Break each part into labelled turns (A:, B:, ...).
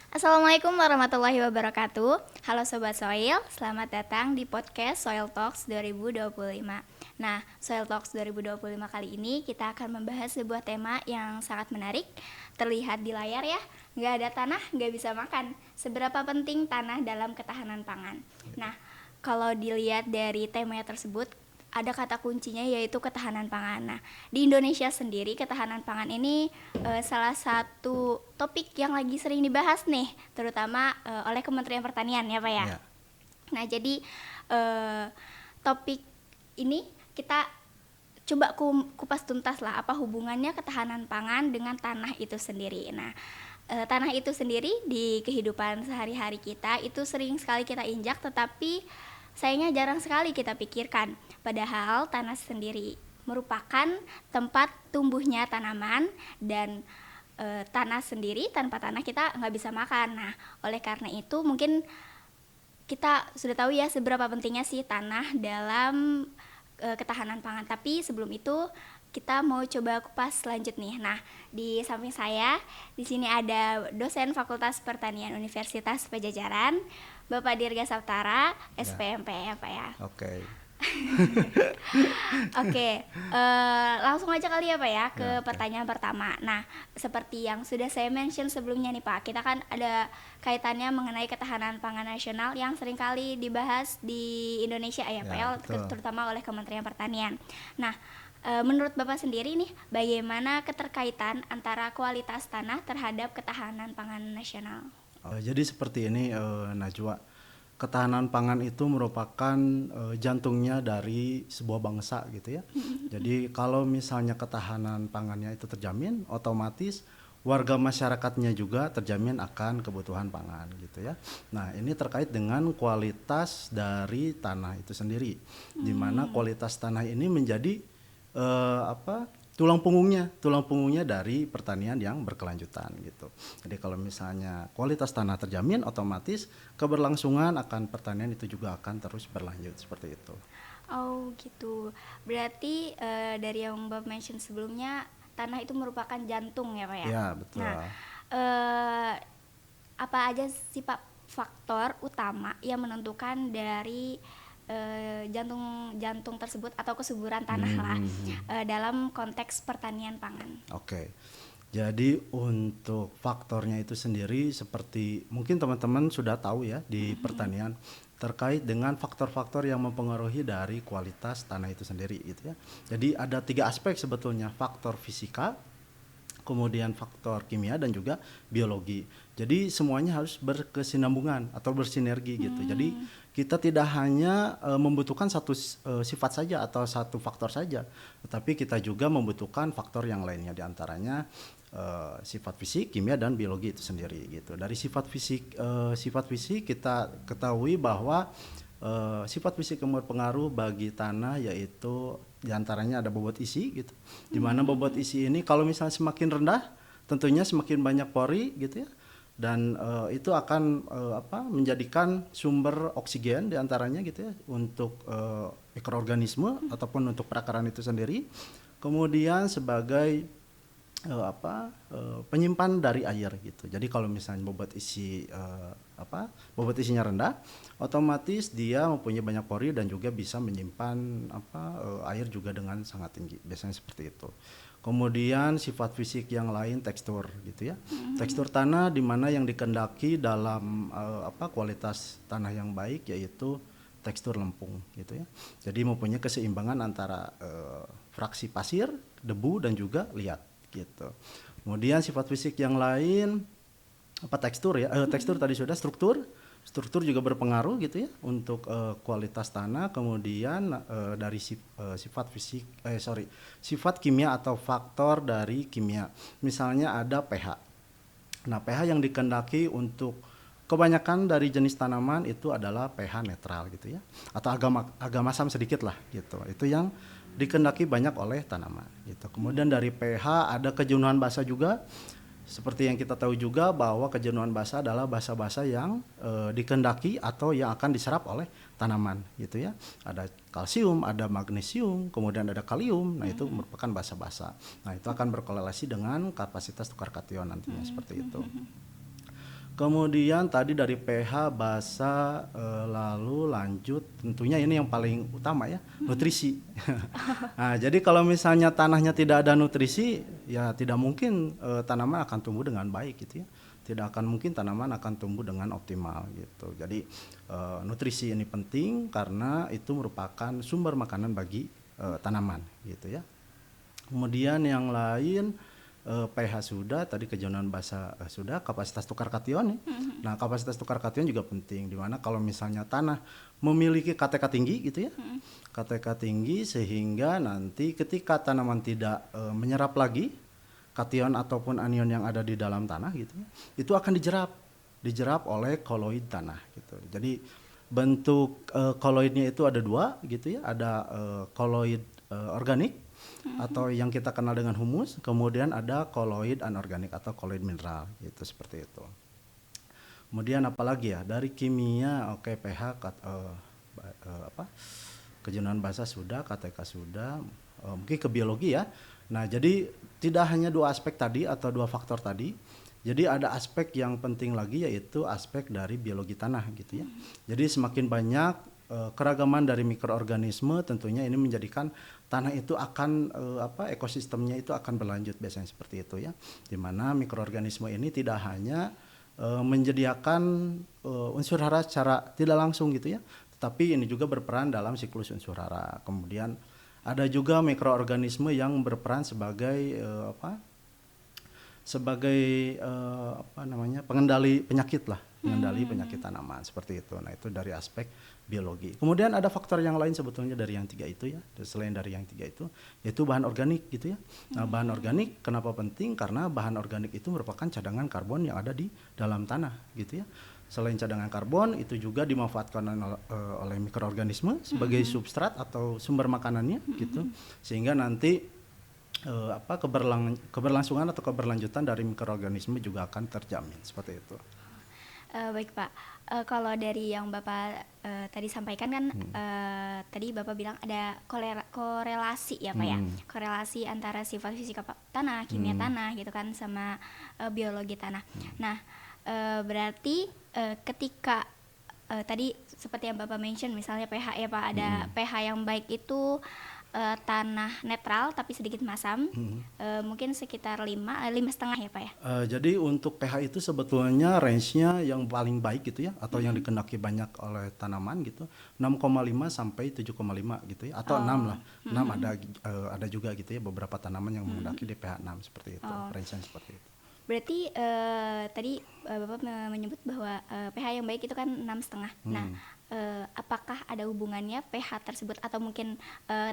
A: Assalamualaikum warahmatullahi wabarakatuh. Halo Sobat Soil, selamat datang di podcast Soil Talks 2025. Nah, Soil Talks 2025 kali ini kita akan membahas sebuah tema yang sangat menarik. Terlihat di layar ya, nggak ada tanah, nggak bisa makan. Seberapa penting tanah dalam ketahanan pangan? Nah, kalau dilihat dari tema tersebut, ada kata kuncinya yaitu ketahanan pangan. Nah, di Indonesia sendiri ketahanan pangan ini salah satu topik yang lagi sering dibahas nih, terutama oleh Kementerian Pertanian ya Pak ya.
B: Ya,
A: Nah, jadi topik ini kita coba kupas tuntas lah apa hubungannya ketahanan pangan dengan tanah itu sendiri. Nah, tanah itu sendiri di kehidupan sehari-hari kita itu sering sekali kita injak, tetapi sayangnya jarang sekali kita pikirkan. Padahal tanah sendiri merupakan tempat tumbuhnya tanaman dan tanah sendiri tanpa tanah kita nggak bisa makan. Nah, oleh karena itu mungkin kita sudah tahu ya seberapa pentingnya sih tanah dalam ketahanan pangan. Tapi sebelum itu kita mau coba kupas lanjut nih. Nah, di samping saya di sini ada dosen Fakultas Pertanian Universitas Pajajaran, Bapak Dirga Saptara,
B: ya,
A: SPMP ya Pak ya.
B: oke,
A: Oke, langsung aja kali ya Pak ya ke
B: ya, oke,
A: pertanyaan pertama. Nah, seperti yang sudah saya mention sebelumnya nih Pak, kita kan ada kaitannya mengenai ketahanan pangan nasional yang seringkali dibahas di Indonesia ya Pak
B: ya,
A: ya,
B: betul.
A: terutama oleh Kementerian Pertanian. Nah, menurut Bapak sendiri nih, bagaimana keterkaitan antara kualitas tanah terhadap ketahanan pangan nasional?
B: Jadi seperti ini, Najwa, ketahanan pangan itu merupakan jantungnya dari sebuah bangsa gitu ya. Jadi kalau misalnya ketahanan pangannya itu terjamin, otomatis warga masyarakatnya juga terjamin akan kebutuhan pangan gitu ya. Nah, ini terkait dengan kualitas dari tanah itu sendiri, di mana kualitas tanah ini menjadi tulang punggungnya dari pertanian yang berkelanjutan gitu. Jadi kalau misalnya kualitas tanah terjamin, otomatis keberlangsungan akan pertanian itu juga akan terus berlanjut seperti itu.
A: Oh gitu. Berarti dari yang Bapak mention sebelumnya, tanah itu merupakan jantung ya Pak ya.
B: Ya, betul.
A: Nah, eh, apa aja sih Pak faktor utama yang menentukan dari jantung tersebut atau kesuburan tanah lah dalam konteks pertanian pangan?
B: Oke. Jadi untuk faktornya itu sendiri seperti mungkin teman-teman sudah tahu ya di pertanian terkait dengan faktor-faktor yang mempengaruhi dari kualitas tanah itu sendiri gitu ya. Jadi ada 3 aspek sebetulnya, faktor fisika, kemudian faktor kimia dan juga biologi. Jadi semuanya harus berkesinambungan atau bersinergi gitu. Jadi kita tidak hanya membutuhkan satu sifat saja atau satu faktor saja, tetapi kita juga membutuhkan faktor yang lainnya, diantaranya sifat fisik, kimia dan biologi itu sendiri gitu. Dari sifat fisik kita ketahui bahwa sifat fisik yang berpengaruh bagi tanah yaitu diantaranya ada bobot isi gitu, dimana bobot isi ini kalau misalnya semakin rendah tentunya semakin banyak pori gitu ya, dan itu akan menjadikan sumber oksigen diantaranya gitu ya untuk mikroorganisme ataupun untuk perakaran itu sendiri, kemudian sebagai penyimpan dari air gitu. Jadi kalau misalnya bobot isinya rendah, otomatis dia mempunyai banyak pori dan juga bisa menyimpan air juga dengan sangat tinggi. Biasanya seperti itu. Kemudian sifat fisik yang lain tekstur gitu ya. Tekstur tanah di mana yang dikehendaki dalam kualitas tanah yang baik yaitu tekstur lempung gitu ya. Jadi mempunyai keseimbangan antara fraksi pasir, debu dan juga liat gitu. Kemudian sifat fisik yang lain tekstur ya, tekstur tadi sudah, struktur juga berpengaruh gitu ya untuk kualitas tanah. Kemudian dari sifat kimia atau faktor dari kimia, misalnya ada pH. Nah, pH yang dikehendaki untuk kebanyakan dari jenis tanaman itu adalah pH netral gitu ya, atau agak masam sedikit lah gitu. Itu yang dikehendaki banyak oleh tanaman gitu. Kemudian dari pH ada kejenuhan basa juga. Seperti yang kita tahu juga bahwa kejenuhan basa adalah basa-basa yang dikehendaki atau yang akan diserap oleh tanaman gitu ya. Ada kalsium, ada magnesium, kemudian ada kalium. Nah, itu merupakan basa-basa. Nah, itu akan berkorelasi dengan kapasitas tukar kation nantinya seperti itu. Kemudian tadi dari pH, basa, lalu lanjut tentunya ini yang paling utama ya, nutrisi. Nah, jadi kalau misalnya tanahnya tidak ada nutrisi, ya tidak mungkin tanaman akan tumbuh dengan baik gitu ya. Tidak akan mungkin tanaman akan tumbuh dengan optimal gitu. Jadi nutrisi ini penting karena itu merupakan sumber makanan bagi tanaman gitu ya. Kemudian yang lain pH sudah, tadi kejenuhan basa sudah, kapasitas tukar kation nih. Nah, kapasitas tukar kation juga penting, di mana kalau misalnya tanah memiliki KTK tinggi gitu ya, KTK tinggi sehingga nanti ketika tanaman tidak menyerap lagi kation ataupun anion yang ada di dalam tanah gitu ya, itu akan dijerap oleh koloid tanah gitu. Jadi bentuk koloidnya itu ada dua gitu ya, ada koloid organik atau yang kita kenal dengan humus, kemudian ada koloid anorganik atau koloid mineral gitu, seperti itu. Kemudian apalagi ya dari kimia, oke, pH, kejenuhan basa sudah, KTK sudah, mungkin ke biologi ya. Nah, jadi tidak hanya dua aspek tadi atau dua faktor tadi, jadi ada aspek yang penting lagi yaitu aspek dari biologi tanah gitu ya. Jadi semakin banyak keragaman dari mikroorganisme, tentunya ini menjadikan tanah itu akan ekosistemnya itu akan berlanjut, biasanya seperti itu ya. Di mana mikroorganisme ini tidak hanya menyediakan unsur hara secara tidak langsung gitu ya, tetapi ini juga berperan dalam siklus unsur hara. Kemudian ada juga mikroorganisme yang berperan sebagai pengendali penyakit lah, pengendali penyakit tanaman seperti itu. Nah, itu dari aspek biologi. Kemudian ada faktor yang lain sebetulnya dari yang tiga itu ya, selain dari yang tiga itu, yaitu bahan organik gitu ya. Nah, bahan organik kenapa penting? Karena bahan organik itu merupakan cadangan karbon yang ada di dalam tanah gitu ya. Selain cadangan karbon, itu juga dimanfaatkan oleh mikroorganisme sebagai substrat atau sumber makanannya gitu, sehingga nanti keberlangsungan atau keberlanjutan dari mikroorganisme juga akan terjamin seperti itu.
A: Baik Pak, kalau dari yang Bapak tadi sampaikan kan tadi Bapak bilang ada korelasi ya Pak ya, korelasi antara sifat fisika tanah, kimia tanah gitu kan sama biologi tanah. Nah, berarti ketika tadi seperti yang Bapak mention misalnya pH ya Pak, ada pH yang baik itu tanah netral tapi sedikit masam, mungkin sekitar 5,5 ya Pak ya.
B: Jadi untuk pH itu sebetulnya range-nya yang paling baik gitu ya, atau yang dikehendaki banyak oleh tanaman gitu, 6,5 sampai 7,5 gitu ya, atau 6 lah. 6 ada juga gitu ya beberapa tanaman yang menghendaki di pH 6 seperti itu, range-nya seperti itu.
A: Berarti tadi Bapak menyebut bahwa pH yang baik itu kan 6,5. Nah, apakah ada hubungannya pH tersebut atau mungkin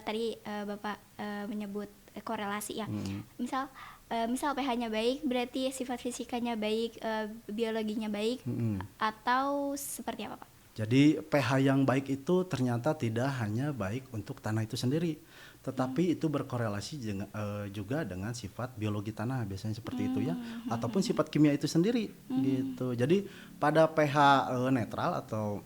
A: tadi Bapak menyebut korelasi ya. Misal pH-nya baik berarti sifat fisikanya baik, biologinya baik, atau seperti apa Pak?
B: Jadi pH yang baik itu ternyata tidak hanya baik untuk tanah itu sendiri, tetapi itu berkorelasi juga dengan sifat biologi tanah, biasanya seperti itu ya, ataupun sifat kimia itu sendiri gitu. Jadi pada pH netral atau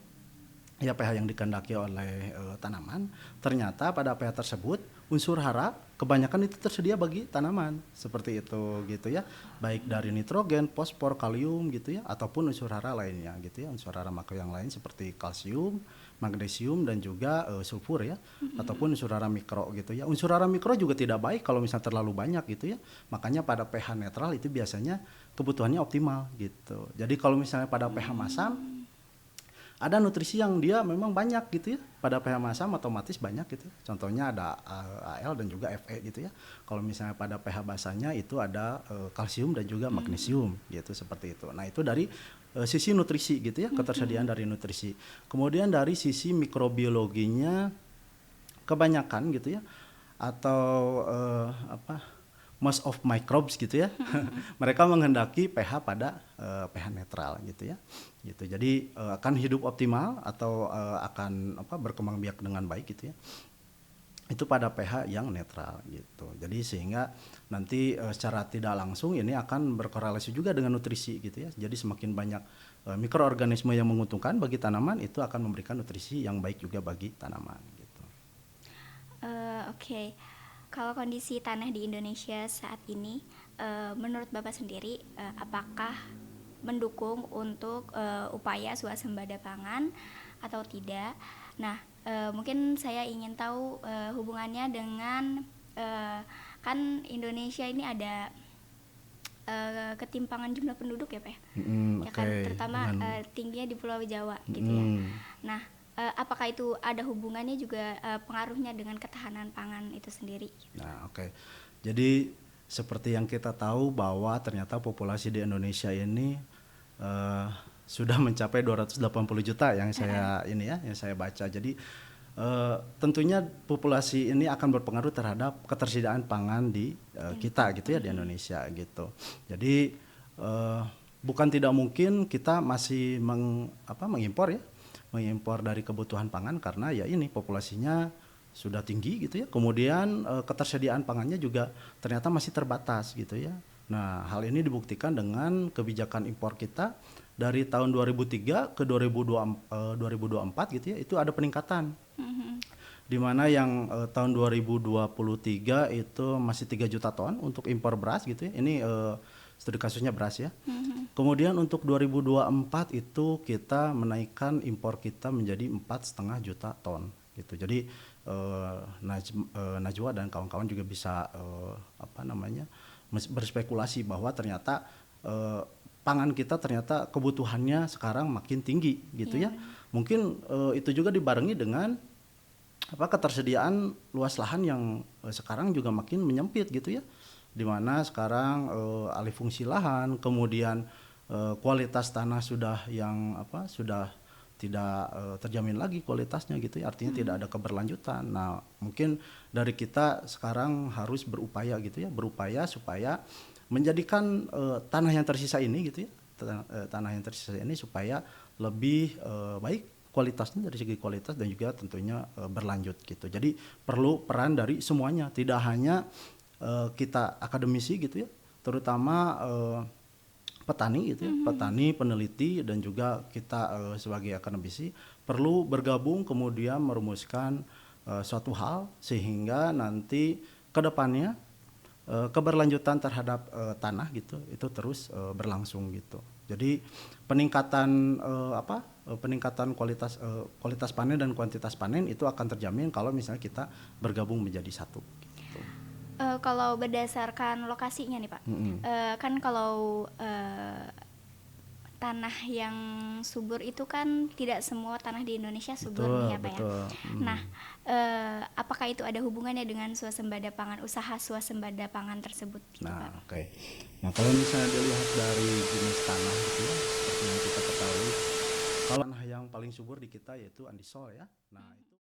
B: ya pH yang dikehendaki oleh tanaman, ternyata pada pH tersebut unsur hara kebanyakan itu tersedia bagi tanaman seperti itu gitu ya, baik dari nitrogen, fosfor, kalium gitu ya, ataupun unsur hara lainnya gitu ya, unsur hara makro yang lain seperti kalsium, magnesium dan juga sulfur ya, ataupun unsur hara mikro gitu ya. Unsur hara mikro juga tidak baik kalau misalnya terlalu banyak gitu ya, makanya pada pH netral itu biasanya kebutuhannya optimal gitu. Jadi kalau misalnya pada pH masam ada nutrisi yang dia memang banyak gitu ya, pada pH masam otomatis banyak gitu. Contohnya ada Al dan juga Fe gitu ya. Kalau misalnya pada pH basanya itu ada kalsium dan juga magnesium gitu, seperti itu. Nah, itu dari sisi nutrisi gitu ya, ketersediaan dari nutrisi. Kemudian dari sisi mikrobiologinya kebanyakan gitu ya, atau most of microbes gitu ya, mereka menghendaki pH pada pH netral gitu ya, gitu. Jadi akan hidup optimal atau akan berkembang biak dengan baik gitu ya, itu pada pH yang netral gitu. Jadi sehingga nanti secara tidak langsung ini akan berkorelasi juga dengan nutrisi gitu ya. Jadi semakin banyak mikroorganisme yang menguntungkan bagi tanaman, itu akan memberikan nutrisi yang baik juga bagi tanaman gitu.
A: Oke. Kalau kondisi tanah di Indonesia saat ini, menurut Bapak sendiri, apakah mendukung untuk upaya swasembada pangan atau tidak. Nah, mungkin saya ingin tahu hubungannya dengan kan Indonesia ini ada ketimpangan jumlah penduduk ya Pak ya? Ya kan,
B: Oke.
A: terutama
B: Dengan
A: tingginya di Pulau Jawa gitu ya. Nah, apakah itu ada hubungannya juga pengaruhnya dengan ketahanan pangan itu sendiri?
B: Nah, oke. Jadi seperti yang kita tahu bahwa ternyata populasi di Indonesia ini eh, sudah mencapai 280 juta yang saya yang saya baca. Jadi tentunya populasi ini akan berpengaruh terhadap ketersediaan pangan di kita gitu ya di Indonesia gitu. Jadi bukan tidak mungkin kita masih mengimpor ya, mengimpor dari kebutuhan pangan karena ya ini populasinya sudah tinggi gitu ya. Kemudian ketersediaan pangannya juga ternyata masih terbatas gitu ya. Nah, hal ini dibuktikan dengan kebijakan impor kita dari tahun 2003 ke 2024 gitu ya. Itu ada peningkatan. Di mana yang tahun 2023 itu masih 3 juta ton untuk impor beras gitu ya. Ini studi kasusnya beras ya. Kemudian untuk 2024 itu kita menaikkan impor kita menjadi 4,5 juta ton gitu. Jadi Najwa dan kawan-kawan juga bisa berspekulasi bahwa ternyata pangan kita ternyata kebutuhannya sekarang makin tinggi gitu ya. Mungkin itu juga dibarengi dengan ketersediaan luas lahan yang sekarang juga makin menyempit gitu ya, dimana sekarang alih fungsi lahan, kemudian kualitas tanah sudah sudah tidak terjamin lagi kualitasnya gitu ya, artinya tidak ada keberlanjutan. Nah, mungkin dari kita sekarang harus berupaya gitu ya, berupaya supaya menjadikan tanah yang tersisa ini gitu ya, tanah yang tersisa ini supaya lebih baik kualitasnya dari segi kualitas dan juga tentunya berlanjut gitu. Jadi perlu peran dari semuanya, tidak hanya kita akademisi gitu ya, terutama petani gitu ya, petani, peneliti dan juga kita sebagai akademisi perlu bergabung kemudian merumuskan suatu hal sehingga nanti ke depannya keberlanjutan terhadap tanah gitu itu terus berlangsung gitu. Jadi peningkatan peningkatan kualitas panen dan kuantitas panen itu akan terjamin kalau misalnya kita bergabung menjadi satu. Gitu.
A: Kalau berdasarkan lokasinya nih Pak, kan kalau tanah yang subur itu kan tidak semua tanah di Indonesia subur nih ya Pak ya. Nah, apakah itu ada hubungannya dengan swasembada pangan, usaha swasembada pangan tersebut gitu
B: Nah,
A: Pak?
B: oke. Nah, kalau misalnya dilihat dari jenis tanah gitu ya, seperti yang kita ketahui, kalau tanah yang paling subur di kita yaitu Andisol ya. Nah, itu